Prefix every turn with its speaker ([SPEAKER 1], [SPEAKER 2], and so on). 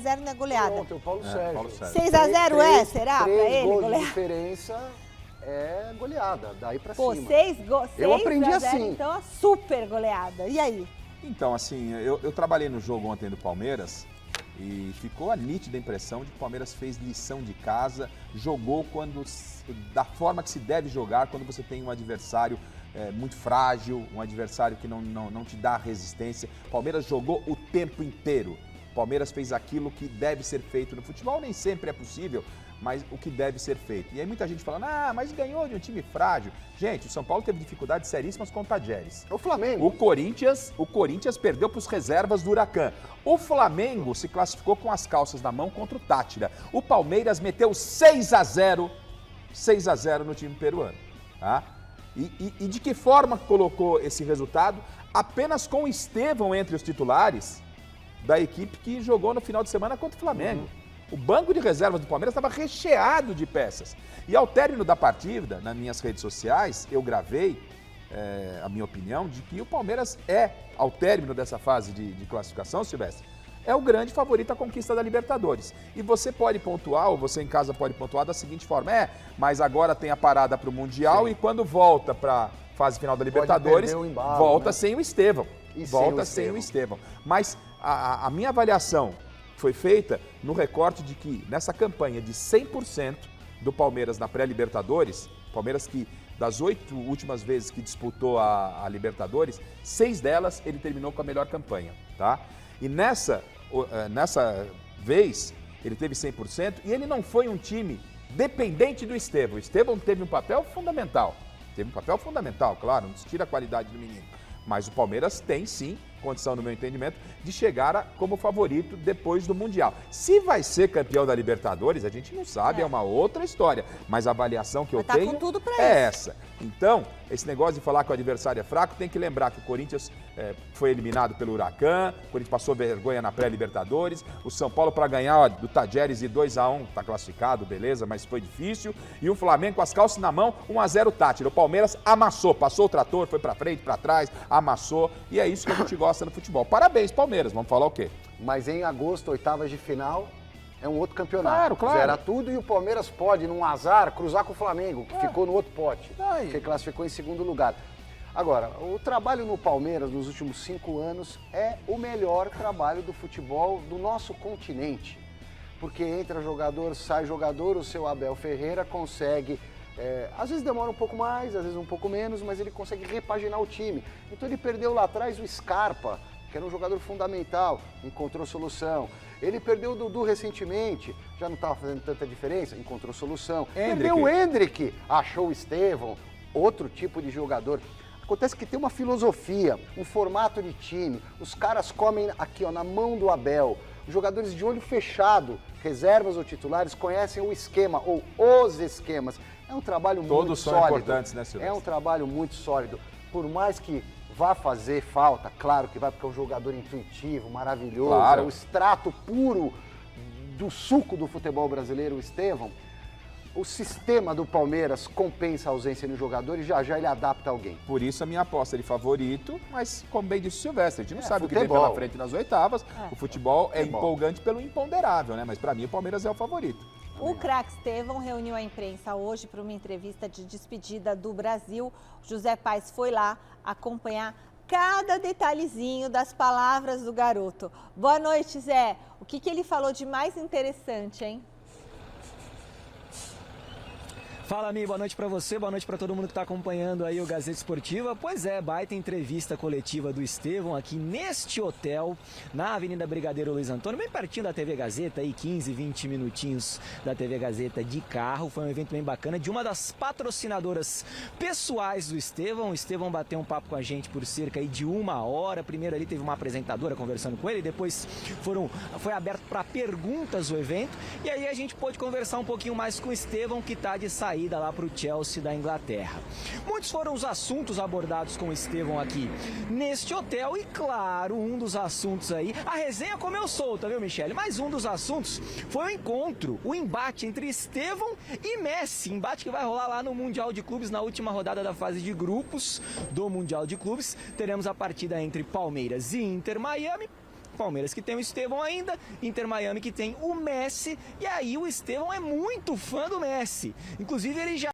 [SPEAKER 1] 6x0 não é goleada.
[SPEAKER 2] Pronto, o Paulo Sérgio.
[SPEAKER 1] 6x0 será pra ele?
[SPEAKER 2] Gols
[SPEAKER 1] Goleada?
[SPEAKER 2] de diferença é goleada, daí pra
[SPEAKER 1] Pô,
[SPEAKER 2] cima.
[SPEAKER 1] 6
[SPEAKER 2] Eu aprendi
[SPEAKER 1] a 0,
[SPEAKER 2] assim.
[SPEAKER 1] então é super goleada. E aí?
[SPEAKER 3] Então, assim, eu trabalhei no jogo ontem do Palmeiras e ficou a nítida impressão de que o Palmeiras fez lição de casa, jogou da forma que se deve jogar quando você tem um adversário muito frágil, um adversário que não te dá resistência. O Palmeiras jogou o tempo inteiro. O Palmeiras fez aquilo que deve ser feito no futebol, nem sempre é possível, mas o que deve ser feito. E aí muita gente falando, mas ganhou de um time frágil. Gente, o São Paulo teve dificuldades seríssimas com o Tajeres.
[SPEAKER 2] O Flamengo.
[SPEAKER 3] O Corinthians perdeu para os reservas do Huracan. O Flamengo se classificou com as calças na mão contra o Tátira. O Palmeiras meteu 6x0 no time peruano. Tá? E de que forma colocou esse resultado? Apenas com o Estevão entre os titulares da equipe que jogou no final de semana contra o Flamengo. O banco de reservas do Palmeiras estava recheado de peças. E ao término da partida, nas minhas redes sociais, eu gravei a minha opinião de que o Palmeiras ao término dessa fase de classificação, Silvestre, é o grande favorito à conquista da Libertadores. E você pode pontuar, ou você em casa pode pontuar da seguinte forma, mas agora tem a parada para o Mundial. Sim. E quando volta para a fase final da Libertadores, embalo, volta, né? Sem o Estevão. Volta sem o Estevão. Mas a minha avaliação foi feita no recorte de que nessa campanha de 100% do Palmeiras na pré-Libertadores, Palmeiras que das 8 últimas vezes que disputou a Libertadores, 6 delas ele terminou com a melhor campanha, tá? E nessa vez ele teve 100% e ele não foi um time dependente do Estevão. O Estevão teve um papel fundamental, claro, não se tira a qualidade do menino. Mas o Palmeiras tem, sim, condição, no meu entendimento, de chegar como favorito depois do Mundial. Se vai ser campeão da Libertadores, a gente não sabe, é uma outra história. Mas a avaliação que eu tenho
[SPEAKER 1] com tudo pra
[SPEAKER 3] é essa. Então, esse negócio de falar que o adversário é fraco, tem que lembrar que o Corinthians foi eliminado pelo Huracan, o Corinthians passou vergonha na pré-Libertadores, o São Paulo para ganhar do Tajeres de 2x1, tá classificado, beleza, mas foi difícil, e o Flamengo com as calças na mão, 1x0 Tátira. O Palmeiras amassou, passou o trator, foi para frente, para trás, amassou, e é isso que a gente gosta no futebol. Parabéns, Palmeiras, vamos falar o quê?
[SPEAKER 2] Mas em agosto, oitavas de final, é um outro campeonato.
[SPEAKER 3] Claro.
[SPEAKER 2] Zera tudo e o Palmeiras pode, num azar, cruzar com o Flamengo, que ficou no outro pote, que classificou em segundo lugar. Agora, o trabalho no Palmeiras nos últimos 5 anos é o melhor trabalho do futebol do nosso continente. Porque entra jogador, sai jogador, o seu Abel Ferreira consegue... às vezes demora um pouco mais, às vezes um pouco menos, mas ele consegue repaginar o time. Então ele perdeu lá atrás o Scarpa, que era um jogador fundamental, encontrou solução. Ele perdeu o Dudu recentemente, já não estava fazendo tanta diferença, encontrou solução. Perdeu o Endrick, achou o Estevão, outro tipo de jogador. Acontece que tem uma filosofia, um formato de time, os caras comem aqui na mão do Abel. Os jogadores de olho fechado, reservas ou titulares, conhecem o esquema ou os esquemas. É um trabalho muito sólido.
[SPEAKER 3] Todos são importantes, né, Silvestre?
[SPEAKER 2] É um trabalho muito sólido. Por mais que vá fazer falta, claro que vai, porque é um jogador intuitivo, maravilhoso,
[SPEAKER 3] claro.
[SPEAKER 2] É o extrato puro do suco do futebol brasileiro, o Estevão. O sistema do Palmeiras compensa a ausência no jogador e já ele adapta alguém.
[SPEAKER 3] Por isso a minha aposta de favorito, mas como bem disse o Silvestre, a gente não sabe futebol. O que vem pela frente nas oitavas. O futebol é empolgante pelo imponderável, né? Mas para mim o Palmeiras é o favorito.
[SPEAKER 1] O craque Estevão reuniu a imprensa hoje para uma entrevista de despedida do Brasil. José Paes foi lá acompanhar cada detalhezinho das palavras do garoto. Boa noite, Zé. O que ele falou de mais interessante, hein?
[SPEAKER 4] Fala, Mi, boa noite pra você, boa noite pra todo mundo que tá acompanhando aí o Gazeta Esportiva. Pois é, baita entrevista coletiva do Estevão aqui neste hotel, na Avenida Brigadeiro Luiz Antônio, bem pertinho da TV Gazeta, aí 15, 20 minutinhos da TV Gazeta de carro. Foi um evento bem bacana de uma das patrocinadoras pessoais do Estevão. O Estevão bateu um papo com a gente por cerca aí de 1 hora. Primeiro ali teve uma apresentadora conversando com ele, depois foi aberto para perguntas o evento. E aí a gente pôde conversar um pouquinho mais com o Estevão, que tá de saída lá para o Chelsea da Inglaterra. Muitos foram os assuntos abordados com o Estevão aqui neste hotel e, claro, um dos assuntos aí, a resenha comeu solta, viu, Michele? Mas um dos assuntos foi o encontro, o embate entre Estevão e Messi, embate que vai rolar lá no Mundial de Clubes, na última rodada da fase de grupos do Mundial de Clubes. Teremos a partida entre Palmeiras e Inter Miami. Palmeiras que tem o Estevão ainda, Inter Miami que tem o Messi, e aí o Estevão é muito fã do Messi. Inclusive ele já